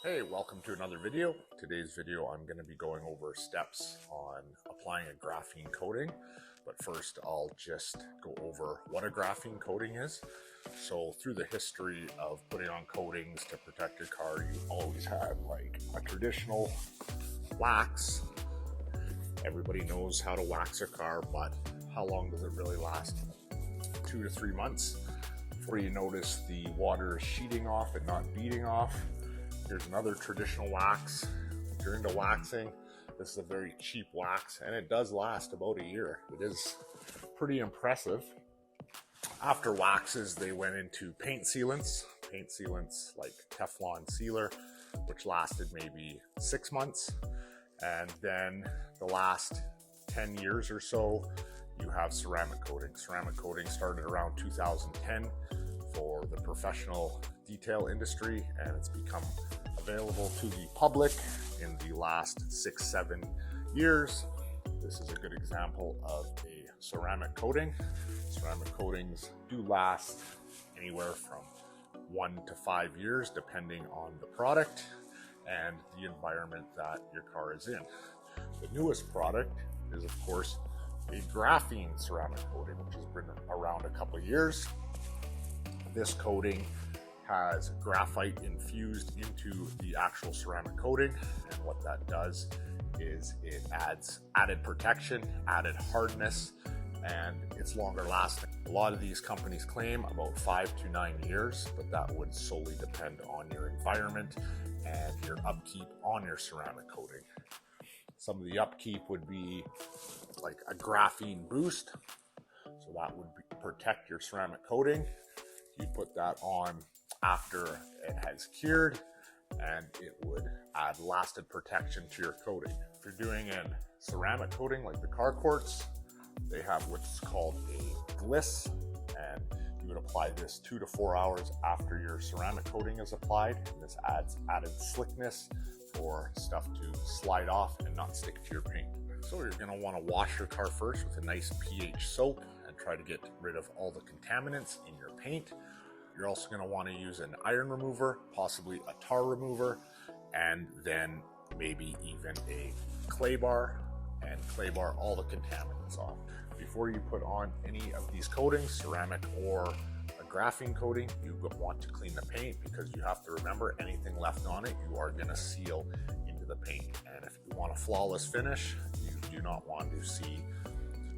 Hey, welcome to another video. Today's video I'm going to be going over steps on applying a graphene coating. But first I'll just go over what a graphene coating is. So through the history of putting on coatings to protect your car, you always had like a traditional wax. Everybody knows how to wax a car, but how long does it really last? 2 to 3 months before you notice the water is sheeting off and not beading off. Here's another traditional wax. If you're into waxing, this is a very cheap wax and it does last about a year. It is pretty impressive. After waxes, they went into paint sealants. Paint sealants like Teflon sealer, which lasted maybe 6 months. And then the last 10 years or so, you have ceramic coating. Ceramic coating started around 2010 for the professional detail industry, and it's become available to the public in the last 6-7 years. This is a good example of a ceramic coating. Ceramic coatings do last anywhere from 1 to 5 years depending on the product and the environment that your car is in. The newest product is of course a graphene ceramic coating, which has been around a couple of years. This coating has graphite infused into the actual ceramic coating, and what that does is it adds added protection, added hardness, and it's longer lasting. A lot of these companies claim about 5 to 9 years, but that would solely depend on your environment and your upkeep on your ceramic coating. Some of the upkeep would be like a graphene boost, so that would protect your ceramic coating. You put that on after it has cured, and it would add lasted protection to your coating. If you're doing a ceramic coating like the car quartz, they have what's called a Glaze, and you would apply this 2 to 4 hours after your ceramic coating is applied, and this adds added slickness for stuff to slide off and not stick to your paint. So you're going to want to wash your car first with a nice pH soap and try to get rid of all the contaminants in your paint. You're also going to want to use an iron remover, possibly a tar remover, and then maybe even a clay bar, and clay bar all the contaminants off. Before you put on any of these coatings, ceramic or a graphene coating, you want to clean the paint, because you have to remember anything left on it, you are going to seal into the paint. And if you want a flawless finish, you do not want to see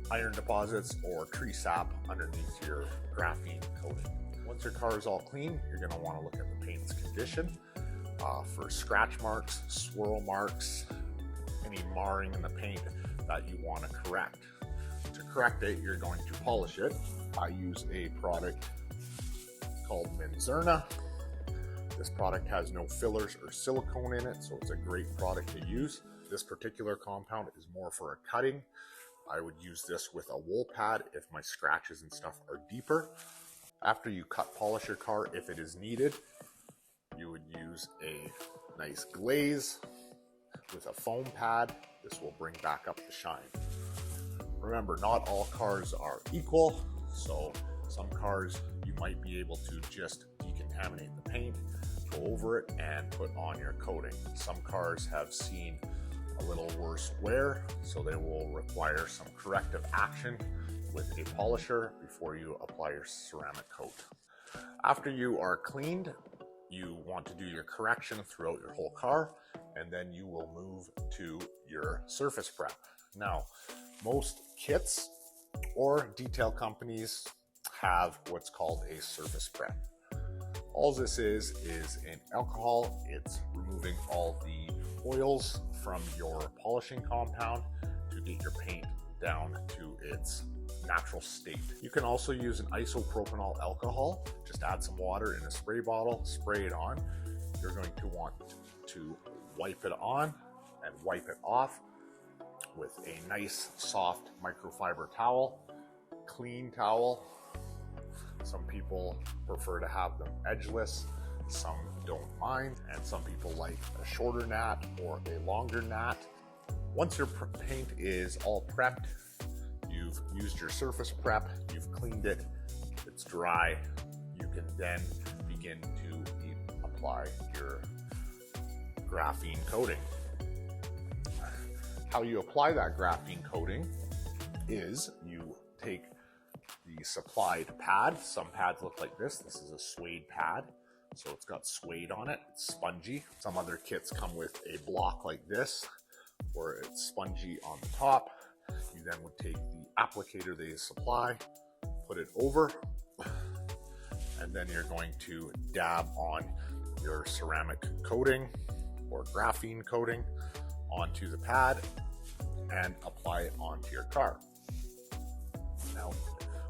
iron deposits or tree sap underneath your graphene coating. Once your car is all clean, you're going to want to look at the paint's condition for scratch marks, swirl marks, any marring in the paint that you want to correct. To correct it, you're going to polish it. I use a product called Minzerna. This product has no fillers or silicone in it, so it's a great product to use. This particular compound is more for a cutting. I would use this with a wool pad if my scratches and stuff are deeper. After you cut polish your car, if it is needed, you would use a nice glaze with a foam pad. This will bring back up the shine. Remember, not all cars are equal, so some cars you might be able to just decontaminate the paint, go over it, and put on your coating. Some cars have seen a little worse wear, so they will require some corrective action with a polisher before you apply your ceramic coat. After you are cleaned, you want to do your correction throughout your whole car, and then you will move to your surface prep. Now, most kits or detail companies have what's called a surface prep. All this is an alcohol. It's removing all the oils from your polishing compound to get your paint down to its natural state. You can also use an isopropanol alcohol. Just add some water in a spray bottle, spray it on. You're going to want to wipe it on and wipe it off with a nice soft microfiber towel, clean towel. Some people prefer to have them edgeless, some don't mind, and some people like a shorter gnat or a longer gnat. Once your paint is all prepped, you've used your surface prep, you've cleaned it, it's dry, you can then begin to apply your graphene coating. How you apply that graphene coating is you take the supplied pad. Some pads look like this. This is a suede pad, so it's got suede on it. It's spongy. Some other kits come with a block like this where it's spongy on the top. You then would take the applicator they supply, put it over, and then you're going to dab on your ceramic coating or graphene coating onto the pad and apply it onto your car. Now,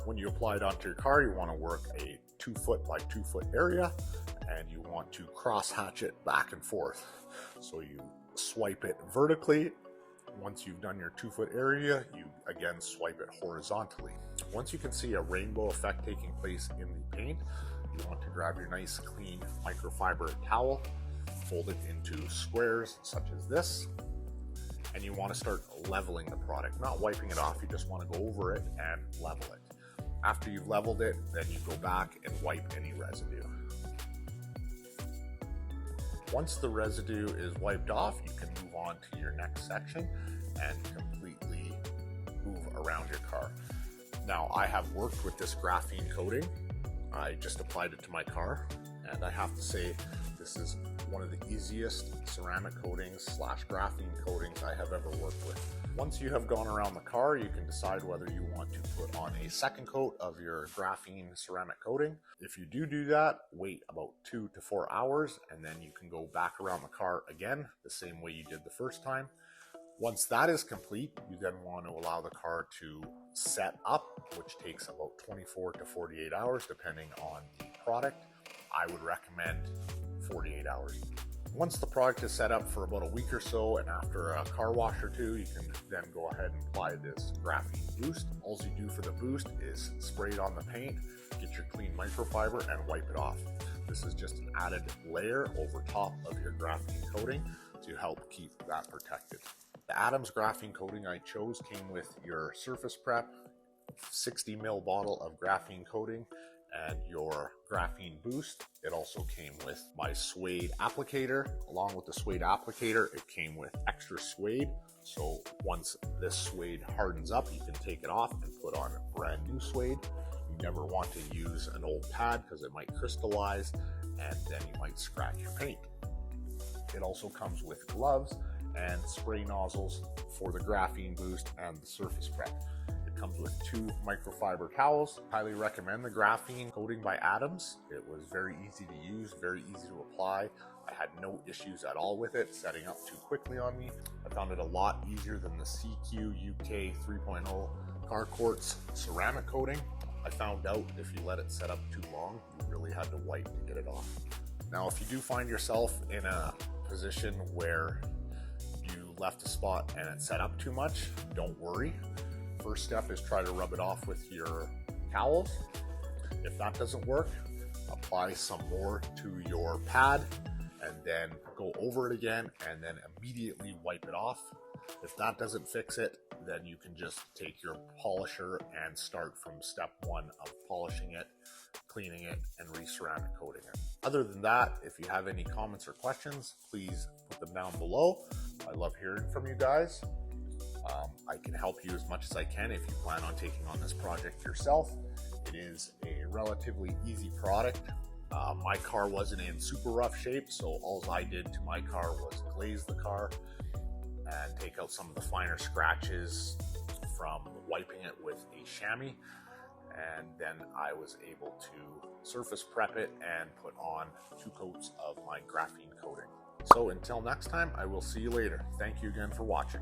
when you apply it onto your car, you want to work a 2 foot by 2 foot area, and you want to cross hatch it back and forth. So you swipe it vertically. Once you've done your 2 foot area, you again swipe it horizontally. Once you can see a rainbow effect taking place in the paint, you want to grab your nice clean microfiber towel, fold it into squares such as this, and you want to start leveling the product, not wiping it off. You just want to go over it and level it. After you've leveled it, then you go back and wipe any residue. Once the residue is wiped off, you can move on to your next section and completely move around your car. Now, I have worked with this graphene coating. I just applied it to my car, and I have to say this is one of the easiest ceramic coatings / graphene coatings I have ever worked with. Once you have gone around the car, you can decide whether you want to put on a second coat of your graphene ceramic coating. If you do that, wait about 2 to 4 hours, and then you can go back around the car again the same way you did the first time. Once that is complete, you then want to allow the car to set up, which takes about 24 to 48 hours depending on the product. I would recommend 48 hours. Once the product is set up for about a week or so, and after a car wash or two, you can then go ahead and apply this graphene boost. All you do for the boost is spray it on the paint, get your clean microfiber, and wipe it off. This is just an added layer over top of your graphene coating to help keep that protected. The Adams graphene coating I chose came with your surface prep, 60 ml bottle of graphene coating, and your graphene boost. It also came with my suede applicator. Along with the suede applicator, it came with extra suede. So once this suede hardens up, you can take it off and put on brand new suede. You never want to use an old pad because it might crystallize and then you might scratch your paint. It also comes with gloves and spray nozzles for the graphene boost and the surface prep. It comes with 2 microfiber towels. Highly recommend the graphene coating by Adams. It was very easy to use, very easy to apply. I had no issues at all with it setting up too quickly on me. I found it a lot easier than the CQ UK 3.0 car quartz ceramic coating. I found out if you let it set up too long, you really had to wipe to get it off. Now, if you do find yourself in a position where you left a spot and it set up too much, don't worry. First step is try to rub it off with your towels. If that doesn't work, apply some more to your pad and then go over it again and then immediately wipe it off. If that doesn't fix it, then you can just take your polisher and start from step 1 of polishing it, cleaning it, and re-ceramic coating it. Other than that, if you have any comments or questions, please put them down below. I love hearing from you guys. I can help you as much as I can if you plan on taking on this project yourself. It is a relatively easy product. My car wasn't in super rough shape, so all I did to my car was glaze the car and take out some of the finer scratches from wiping it with a chamois. And then I was able to surface prep it and put on 2 coats of my graphene coating. So until next time, I will see you later. Thank you again for watching.